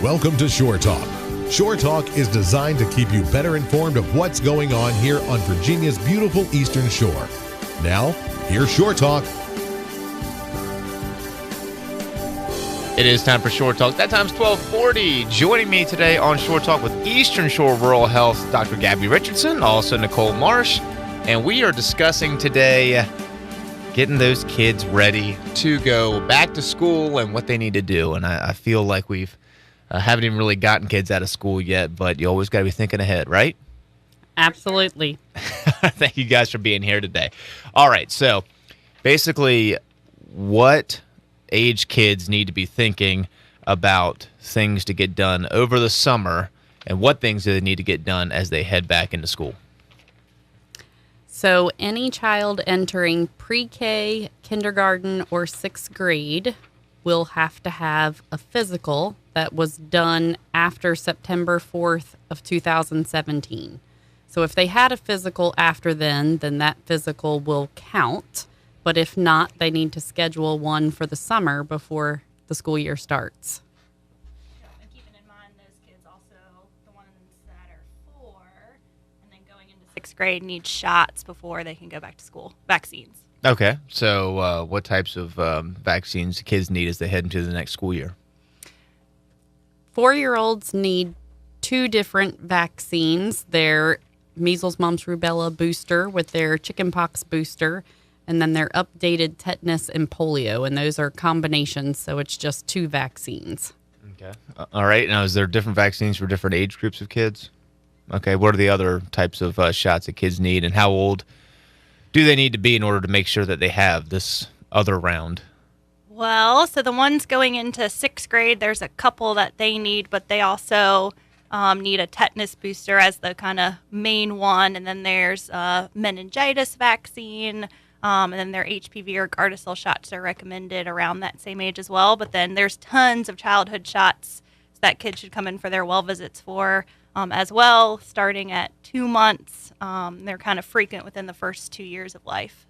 Welcome to Shore Talk. Shore Talk is designed to keep you better informed of what's going on here on Virginia's beautiful Eastern Shore. Now, here's Shore Talk. It is time for Shore Talk. That time's 12:40. Joining me today on Shore Talk with Eastern Shore Rural Health, Dr. Gabby Richardson, also Nicole Marsh. And we are discussing today getting those kids ready to go back to school and what they need to do. And I feel like we've haven't even really gotten kids out of school yet, but you always got to be thinking ahead, right? Absolutely. Thank you guys for being here today. All right, so basically what age kids need to be thinking about things to get done over the summer, and what things do they need to get done as they head back into school? So any child entering pre-K, kindergarten, or sixth grade will have to have a physical that was done after September 4th of 2017. So if they had a physical after then that physical will count. But if not, they need to schedule one for the summer before the school year starts. Yeah, and keeping in mind those kids also, the ones that are 4 and then going into 6th grade, need shots before they can go back to school, vaccines. Okay, so what types of vaccines do kids need as they head into the next school year? 4-year-olds need 2 different vaccines. Their measles, mumps, rubella booster with their chickenpox booster, and then their updated tetanus and polio, and those are combinations, so it's just 2 vaccines. Okay. All right. Now, is there different vaccines for different age groups of kids? Okay. What are the other types of shots that kids need, and how old do they need to be in order to make sure that they have this other round? Well, so the ones going into 6th grade, there's a couple that they need, but they also need a tetanus booster as the kind of main one, and then there's meningitis vaccine, and then their HPV or Gardasil shots are recommended around that same age as well. But then there's tons of childhood shots that kids should come in for their well visits for as well, starting at 2 months. They're kind of frequent within the first 2 years of life.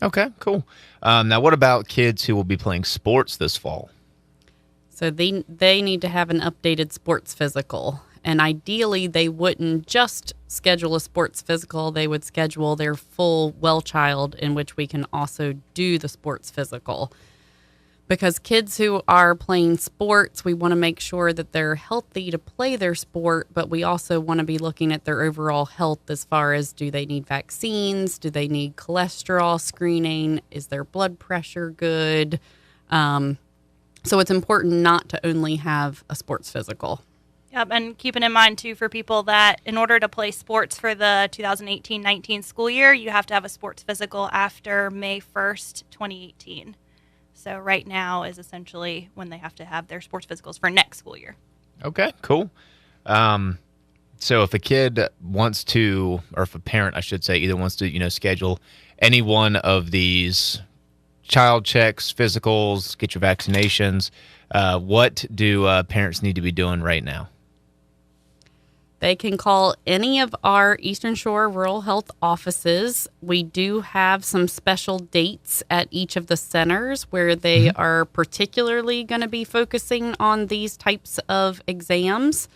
Okay, cool. Now, what about kids who will be playing sports this fall? So they need to have an updated sports physical. And ideally, they wouldn't just schedule a sports physical. They would schedule their full well child, in which we can also do the sports physical. Because kids who are playing sports, we want to make sure that they're healthy to play their sport, but we also want to be looking at their overall health as far as, do they need vaccines? Do they need cholesterol screening? Is their blood pressure good? So it's important not to only have a sports physical. Yep, and keeping in mind, too, for people that in order to play sports for the 2018-19 school year, you have to have a sports physical after May 1st, 2018. So right now is essentially when they have to have their sports physicals for next school year. Okay, cool. So if a kid wants to, or if a parent, I should say, either wants to, schedule any one of these child checks, physicals, get your vaccinations, what do parents need to be doing right now? They can call any of our Eastern Shore Rural Health offices. We do have some special dates at each of the centers where they are particularly going to be focusing on these types of exams.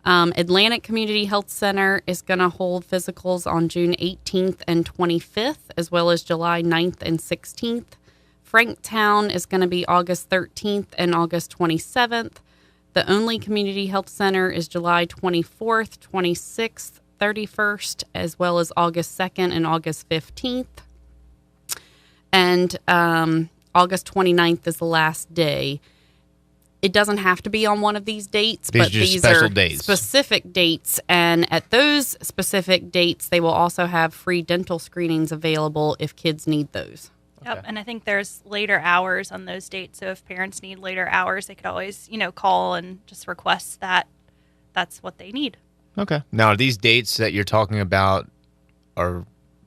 Atlantic Community Health Center is going to hold physicals on June 18th and 25th, as well as July 9th and 16th. Franktown is going to be August 13th and August 27th. The only community health center is July 24th, 26th, 31st, as well as August 2nd and August 15th. And August 29th is the last day. It doesn't have to be on one of these dates, but these are specific dates. And at those specific dates, they will also have free dental screenings available if kids need those. Yep, and I think there's later hours on those dates. So if parents need later hours, they could always, call and just request that. That's what they need. Okay. Now, are these dates that you're talking about, are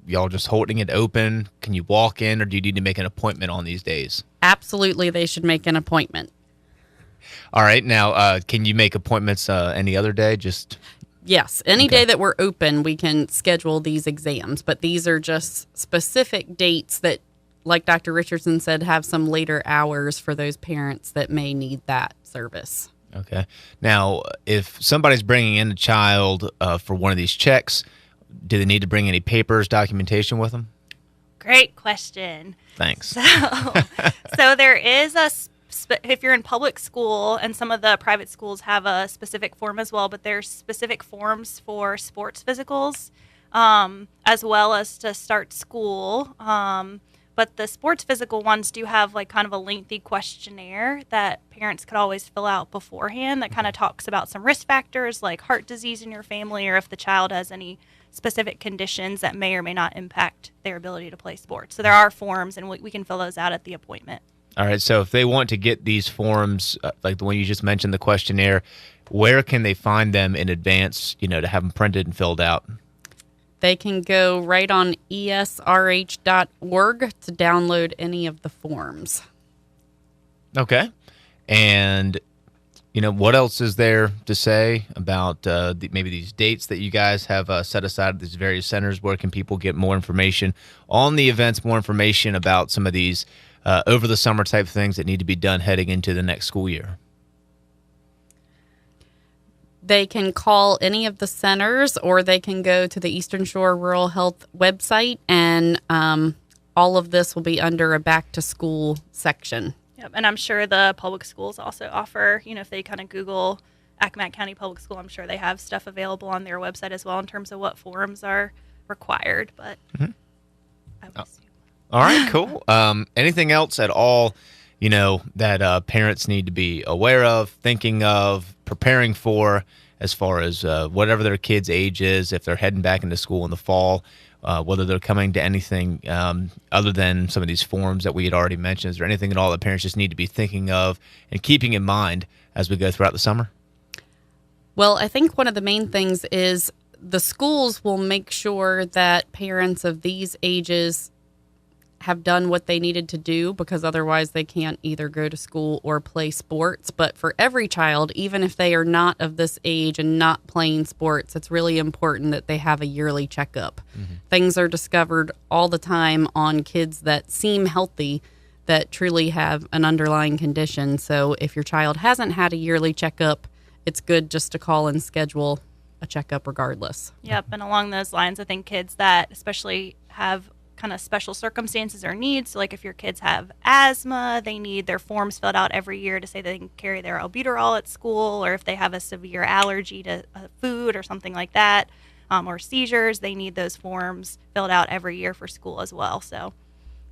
y'all just holding it open? Can you walk in, or do you need to make an appointment on these days? Absolutely, they should make an appointment. All right. Now, can you make appointments any other day? Yes, any day that we're open, we can schedule these exams. But these are just specific dates that, like Dr. Richardson said, have some later hours for those parents that may need that service. Okay. Now, if somebody's bringing in a child for one of these checks, do they need to bring any papers, documentation with them? Great question. Thanks. So there is if you're in public school, and some of the private schools have a specific form as well, but there's specific forms for sports physicals, as well as to start school. But the sports physical ones do have like kind of a lengthy questionnaire that parents could always fill out beforehand that kind of talks about some risk factors like heart disease in your family, or if the child has any specific conditions that may or may not impact their ability to play sports. So there are forms, and we can fill those out at the appointment. All right. So if they want to get these forms, like the one you just mentioned, the questionnaire, where can they find them in advance, to have them printed and filled out? They can go right on esrh.org to download any of the forms. Okay. And, what else is there to say about maybe these dates that you guys have set aside at these various centers? Where can people get more information on the events, more information about some of these over the summer type things that need to be done heading into the next school year? They can call any of the centers, or they can go to the Eastern Shore Rural Health website, and all of this will be under a back-to-school section. Yep, and I'm sure the public schools also offer, if they kind of Google Accomack County Public School, I'm sure they have stuff available on their website as well in terms of what forms are required. But I would assume. All right, cool. Anything else at all, that parents need to be aware of, thinking of, preparing for, as far as whatever their kid's age is, if they're heading back into school in the fall, whether they're coming to anything other than some of these forms that we had already mentioned? Is there anything at all that parents just need to be thinking of and keeping in mind as we go throughout the summer? Well, I think one of the main things is the schools will make sure that parents of these ages have done what they needed to do, because otherwise they can't either go to school or play sports. But for every child, even if they are not of this age and not playing sports, it's really important that they have a yearly checkup. Mm-hmm. Things are discovered all the time on kids that seem healthy that truly have an underlying condition. So if your child hasn't had a yearly checkup, it's good just to call and schedule a checkup regardless. Yep, and along those lines, I think kids that especially have kind of special circumstances or needs. So like if your kids have asthma, they need their forms filled out every year to say they can carry their albuterol at school, or if they have a severe allergy to food or something like that, or seizures, they need those forms filled out every year for school as well. So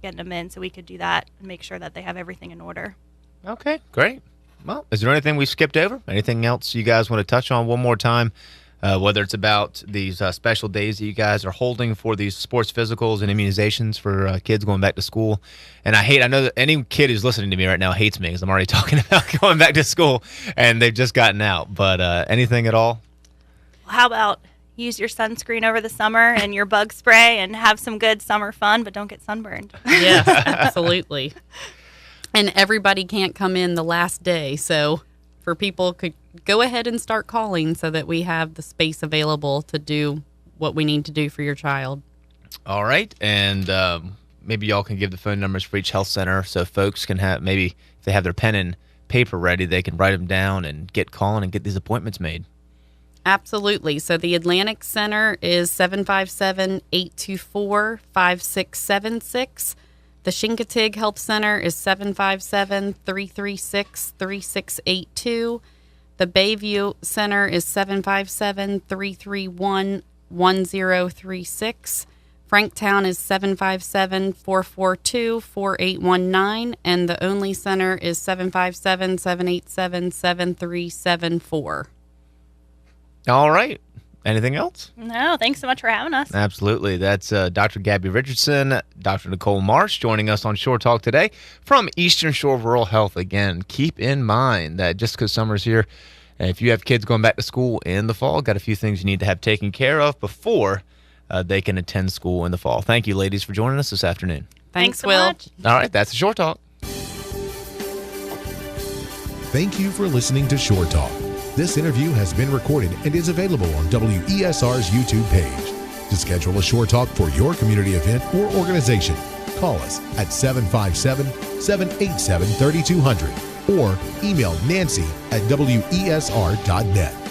getting them in so we could do that and make sure that they have everything in order. Okay, great. Well, is there anything we skipped over? Anything else you guys want to touch on one more time? Whether it's about these special days that you guys are holding for these sports physicals and immunizations for kids going back to school. And I know that any kid who's listening to me right now hates me because I'm already talking about going back to school and they've just gotten out. But anything at all? Well, how about use your sunscreen over the summer and your bug spray and have some good summer fun, but don't get sunburned. Yes, absolutely. And everybody can't come in the last day, so for people could go ahead and start calling so that we have the space available to do what we need to do for your child. All right. And maybe y'all can give the phone numbers for each health center so folks can have, maybe if they have their pen and paper ready, they can write them down and get calling and get these appointments made. Absolutely. So the Atlantic Center is 757-824-5676. The Chincoteague Health Center is 757-336-3682. The Bayview Center is 757-331-1036. Franktown is 757-442-4819. And the Only Center is 757-787-7374. All right. Anything else? No, thanks so much for having us. Absolutely. That's Dr. Gabby Richardson, Dr. Nicole Marsh joining us on Shore Talk today from Eastern Shore Rural Health. Again, keep in mind that just because summer's here, if you have kids going back to school in the fall, got a few things you need to have taken care of before they can attend school in the fall. Thank you, ladies, for joining us this afternoon. Thanks, so Will. much. All right, that's the Shore Talk. Thank you for listening to Shore Talk. This interview has been recorded and is available on WESR's YouTube page. To schedule a Shore Talk for your community event or organization, call us at 757-787-3200 or email Nancy at wesr.net.